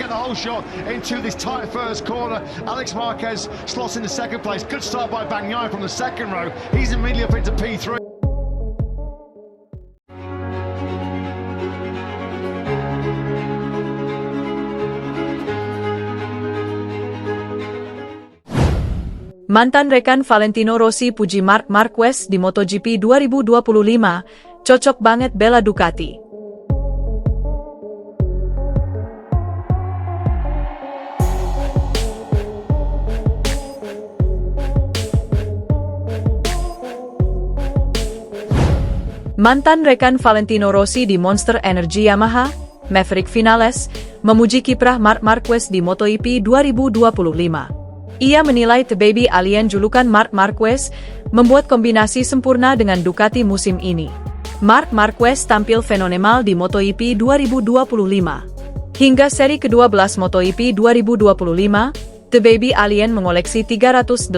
the whole shot into this tight first corner. Alex Marquez slots into second place. Good start by Bagnaia from the second row. He's immediately up into P3. Mantan rekan Valentino Rossi puji Marc Marquez di MotoGP 2025, cocok banget bela Ducati. Mantan rekan Valentino Rossi di Monster Energy Yamaha, Maverick Vinales, memuji kiprah Marc Marquez di MotoGP 2025. Ia menilai The Baby Alien julukan Marc Marquez membuat kombinasi sempurna dengan Ducati musim ini. Marc Marquez tampil fenomenal di MotoGP 2025. Hingga seri ke-12 MotoGP 2025, The Baby Alien mengoleksi 381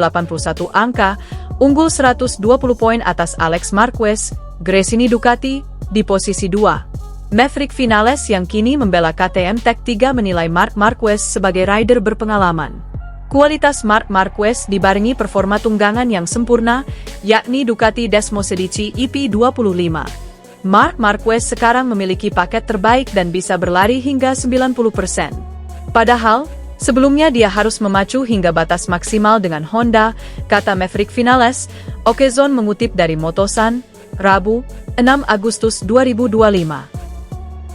angka, unggul 120 poin atas Alex Marquez, Gresini Ducati, di posisi 2. Maverick Vinales yang kini membela KTM Tech 3 menilai Marc Marquez sebagai rider berpengalaman. Kualitas Marc Marquez dibarengi performa tunggangan yang sempurna, yakni Ducati Desmosedici EP25. Marc Marquez sekarang memiliki paket terbaik dan bisa berlari hingga 90%. Padahal, sebelumnya dia harus memacu hingga batas maksimal dengan Honda, kata Maverick Vinales. Okezon mengutip dari Motosan, Rabu, 6 Agustus 2025.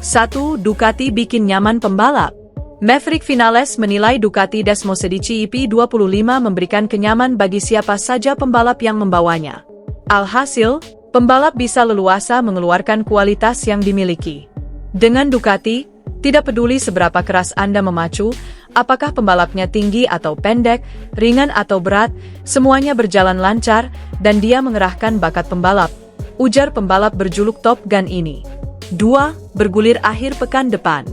1. Ducati bikin nyaman pembalap. Maverick Vinales menilai Ducati Desmosedici EP25 memberikan kenyaman bagi siapa saja pembalap yang membawanya. Alhasil, pembalap bisa leluasa mengeluarkan kualitas yang dimiliki. Dengan Ducati, tidak peduli seberapa keras Anda memacu, apakah pembalapnya tinggi atau pendek, ringan atau berat, semuanya berjalan lancar, dan dia mengerahkan bakat pembalap, ujar pembalap berjuluk Top Gun ini. 2. Bergulir akhir pekan depan.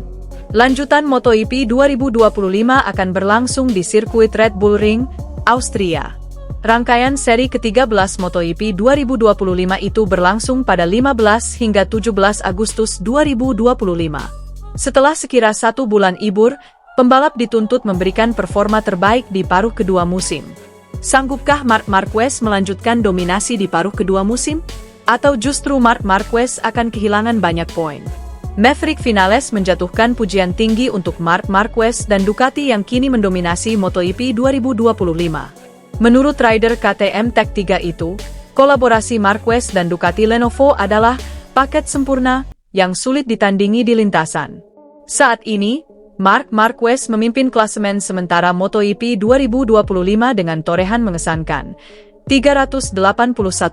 Lanjutan MotoGP 2025 akan berlangsung di sirkuit Red Bull Ring, Austria. Rangkaian seri ke-13 MotoGP 2025 itu berlangsung pada 15 hingga 17 Agustus 2025. Setelah sekira 1 bulan libur, pembalap dituntut memberikan performa terbaik di paruh kedua musim. Sanggupkah Marc Marquez melanjutkan dominasi di paruh kedua musim? Atau justru Marc Marquez akan kehilangan banyak poin? Maverick Vinales menjatuhkan pujian tinggi untuk Marc Marquez dan Ducati yang kini mendominasi MotoGP 2025. Menurut rider KTM Tech 3 itu, kolaborasi Marquez dan Ducati Lenovo adalah paket sempurna yang sulit ditandingi di lintasan. Saat ini, Marc Marquez memimpin klasemen sementara MotoGP 2025 dengan torehan mengesankan, 381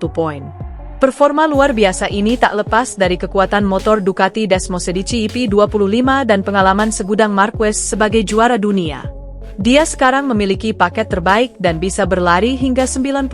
poin. Performa luar biasa ini tak lepas dari kekuatan motor Ducati Desmosedici EP25 dan pengalaman segudang Marquez sebagai juara dunia. Dia sekarang memiliki paket terbaik dan bisa berlari hingga 90%.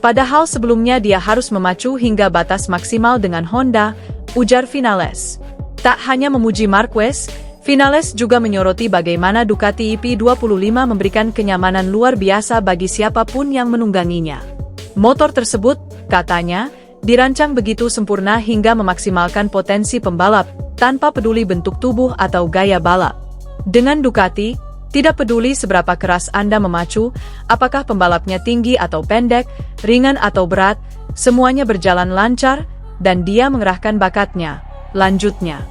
Padahal sebelumnya dia harus memacu hingga batas maksimal dengan Honda, ujar Vinales. Tak hanya memuji Marquez, Vinales juga menyoroti bagaimana Ducati EP25 memberikan kenyamanan luar biasa bagi siapapun yang menungganginya. Motor tersebut, katanya, dirancang begitu sempurna hingga memaksimalkan potensi pembalap, tanpa peduli bentuk tubuh atau gaya balap. Dengan Ducati, tidak peduli seberapa keras Anda memacu, apakah pembalapnya tinggi atau pendek, ringan atau berat, semuanya berjalan lancar, dan dia mengerahkan bakatnya, lanjutnya.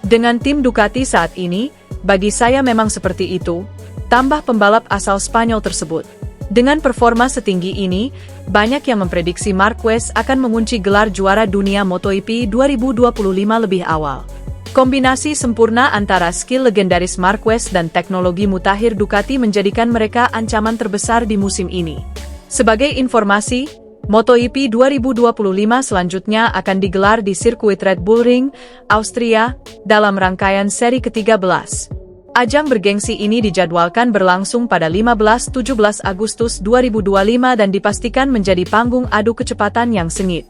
Dengan tim Ducati saat ini, bagi saya memang seperti itu, tambah pembalap asal Spanyol tersebut. Dengan performa setinggi ini, banyak yang memprediksi Marquez akan mengunci gelar juara dunia MotoGP 2025 lebih awal. Kombinasi sempurna antara skill legendaris Marquez dan teknologi mutakhir Ducati menjadikan mereka ancaman terbesar di musim ini. Sebagai informasi, MotoGP 2025 selanjutnya akan digelar di sirkuit Red Bull Ring, Austria, dalam rangkaian seri ke-13. Ajang bergengsi ini dijadwalkan berlangsung pada 15-17 Agustus 2025 dan dipastikan menjadi panggung adu kecepatan yang sengit.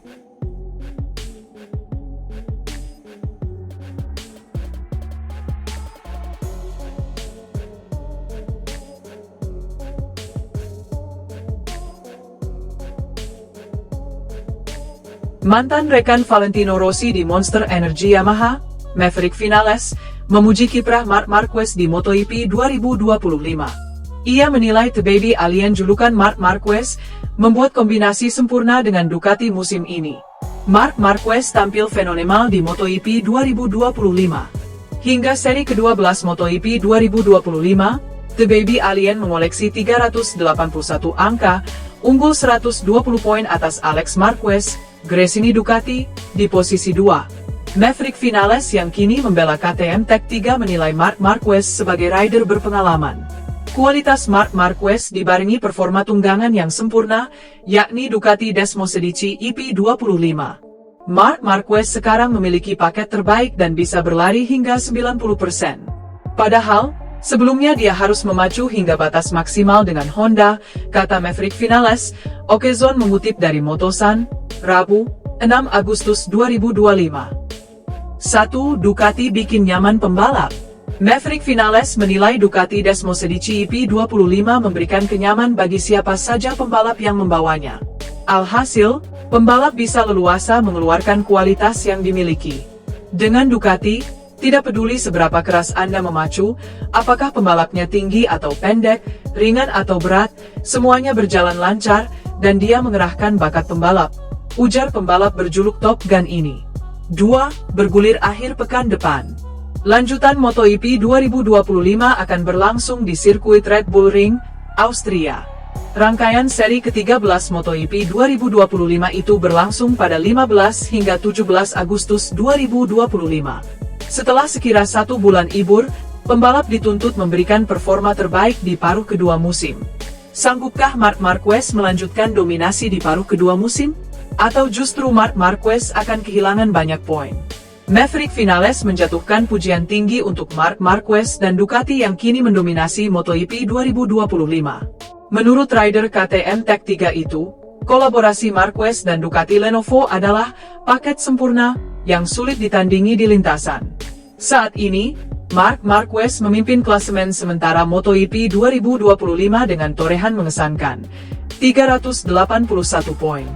Mantan rekan Valentino Rossi di Monster Energy Yamaha, Maverick Vinales, memuji kiprah Marc Marquez di MotoGP 2025. Ia menilai The Baby Alien julukan Marc Marquez membuat kombinasi sempurna dengan Ducati musim ini. Marc Marquez tampil fenomenal di MotoGP 2025. Hingga seri ke-12 MotoGP 2025, The Baby Alien mengoleksi 381 angka, unggul 120 poin atas Alex Marquez, Gresini Ducati, di posisi 2. Maverick Vinales yang kini membela KTM Tech 3 menilai Marc Marquez sebagai rider berpengalaman. Kualitas Marc Marquez dibarengi performa tunggangan yang sempurna, yakni Ducati Desmosedici EP25. Marc Marquez sekarang memiliki paket terbaik dan bisa berlari hingga 90%. Padahal, sebelumnya dia harus memacu hingga batas maksimal dengan Honda, kata Maverick Vinales. Okezon mengutip dari Motosan, Rabu, 6 Agustus 2025. 1. Ducati bikin nyaman pembalap. Maverick Vinales menilai Ducati Desmosedici EP25 memberikan kenyaman bagi siapa saja pembalap yang membawanya. Alhasil, pembalap bisa leluasa mengeluarkan kualitas yang dimiliki. Dengan Ducati, tidak peduli seberapa keras Anda memacu, apakah pembalapnya tinggi atau pendek, ringan atau berat, semuanya berjalan lancar, dan dia mengerahkan bakat pembalap, ujar pembalap berjuluk Top Gun ini. 2. Bergulir akhir pekan depan. Lanjutan MotoGP 2025 akan berlangsung di sirkuit Red Bull Ring, Austria. Rangkaian seri ke-13 MotoGP 2025 itu berlangsung pada 15 hingga 17 Agustus 2025. Setelah sekira 1 bulan libur, pembalap dituntut memberikan performa terbaik di paruh kedua musim. Sanggupkah Marc Marquez melanjutkan dominasi di paruh kedua musim? Atau justru Marc Marquez akan kehilangan banyak poin? Maverick Vinales menjatuhkan pujian tinggi untuk Marc Marquez dan Ducati yang kini mendominasi MotoGP 2025. Menurut rider KTM Tech 3 itu, kolaborasi Marquez dan Ducati Lenovo adalah paket sempurna yang sulit ditandingi di lintasan. Saat ini, Marc Marquez memimpin klasemen sementara MotoGP 2025 dengan torehan mengesankan, 381 poin.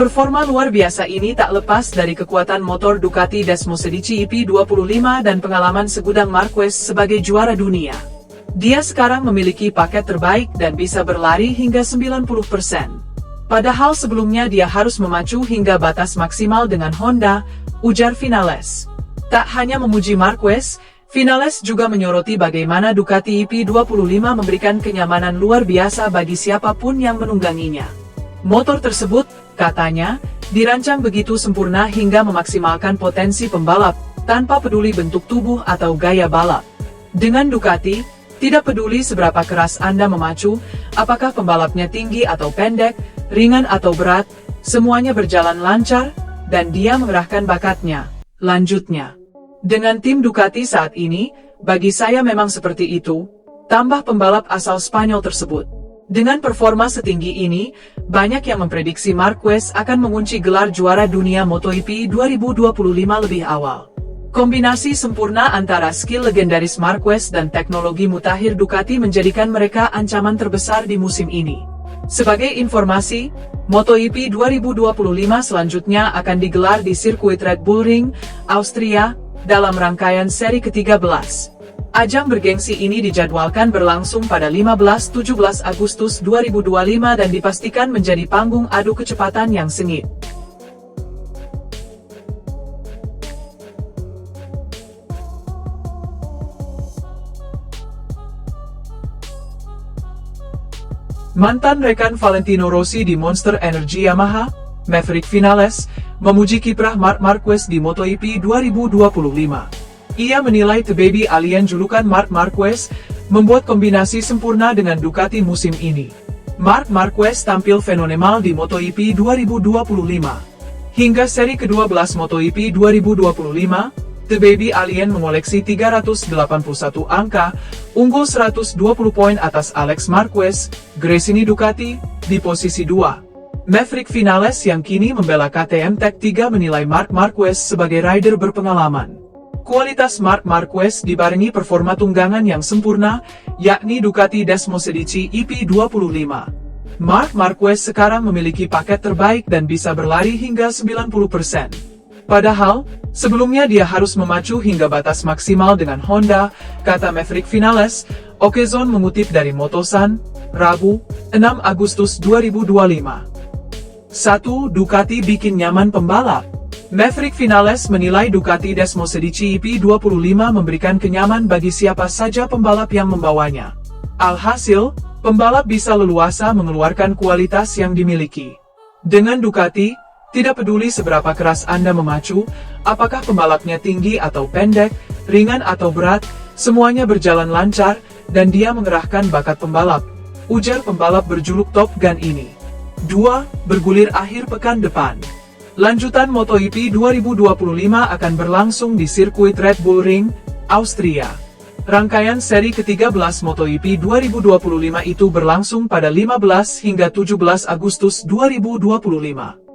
Performa luar biasa ini tak lepas dari kekuatan motor Ducati Desmosedici EP25 dan pengalaman segudang Marquez sebagai juara dunia. Dia sekarang memiliki paket terbaik dan bisa berlari hingga 90%. Padahal sebelumnya dia harus memacu hingga batas maksimal dengan Honda, ujar Vinales. Tak hanya memuji Marquez, Vinales juga menyoroti bagaimana Ducati EP25 memberikan kenyamanan luar biasa bagi siapapun yang menungganginya. Motor tersebut, katanya, dirancang begitu sempurna hingga memaksimalkan potensi pembalap, tanpa peduli bentuk tubuh atau gaya balap. Dengan Ducati, tidak peduli seberapa keras Anda memacu, apakah pembalapnya tinggi atau pendek, ringan atau berat, semuanya berjalan lancar, dan dia mengerahkan bakatnya. Lanjutnya, dengan tim Ducati saat ini, bagi saya memang seperti itu, tambah pembalap asal Spanyol tersebut. Dengan performa setinggi ini, banyak yang memprediksi Marquez akan mengunci gelar juara dunia MotoGP 2025 lebih awal. Kombinasi sempurna antara skill legendaris Marquez dan teknologi mutakhir Ducati menjadikan mereka ancaman terbesar di musim ini. Sebagai informasi, MotoGP 2025 selanjutnya akan digelar di sirkuit Red Bull Ring, Austria, dalam rangkaian seri ke-13. Ajang bergengsi ini dijadwalkan berlangsung pada 15-17 Agustus 2025 dan dipastikan menjadi panggung adu kecepatan yang sengit. Mantan rekan Valentino Rossi di Monster Energy Yamaha, Maverick Vinales, memuji kiprah Marc Marquez di MotoGP 2025. Ia menilai The Baby Alien julukan Marc Marquez membuat kombinasi sempurna dengan Ducati musim ini. Marc Marquez tampil fenomenal di MotoGP 2025. Hingga seri ke-12 MotoGP 2025, The Baby Alien mengoleksi 381 angka, unggul 120 poin atas Alex Marquez, Gresini Ducati, di posisi 2. Maverick Vinales yang kini membela KTM Tech 3 menilai Marc Marquez sebagai rider berpengalaman. Kualitas Marc Marquez dibarengi performa tunggangan yang sempurna, yakni Ducati Desmosedici EP25. Marc Marquez sekarang memiliki paket terbaik dan bisa berlari hingga 90%. Padahal, Sebelumnya dia harus memacu hingga batas maksimal dengan Honda, kata Maverick Vinales. Okezon mengutip dari Motosan, Rabu, 6 Agustus 2025. 1. Ducati bikin nyaman pembalap. Maverick Vinales menilai Ducati Desmosedici EP25 memberikan kenyaman bagi siapa saja pembalap yang membawanya. Alhasil, pembalap bisa leluasa mengeluarkan kualitas yang dimiliki. Dengan Ducati, tidak peduli seberapa keras Anda memacu, apakah pembalapnya tinggi atau pendek, ringan atau berat, semuanya berjalan lancar, dan dia mengerahkan bakat pembalap, ujar pembalap berjuluk Top Gun ini. 2. Bergulir akhir pekan depan. Lanjutan MotoGP 2025 akan berlangsung di sirkuit Red Bull Ring, Austria. Rangkaian seri ke-13 MotoGP 2025 itu berlangsung pada 15 hingga 17 Agustus 2025.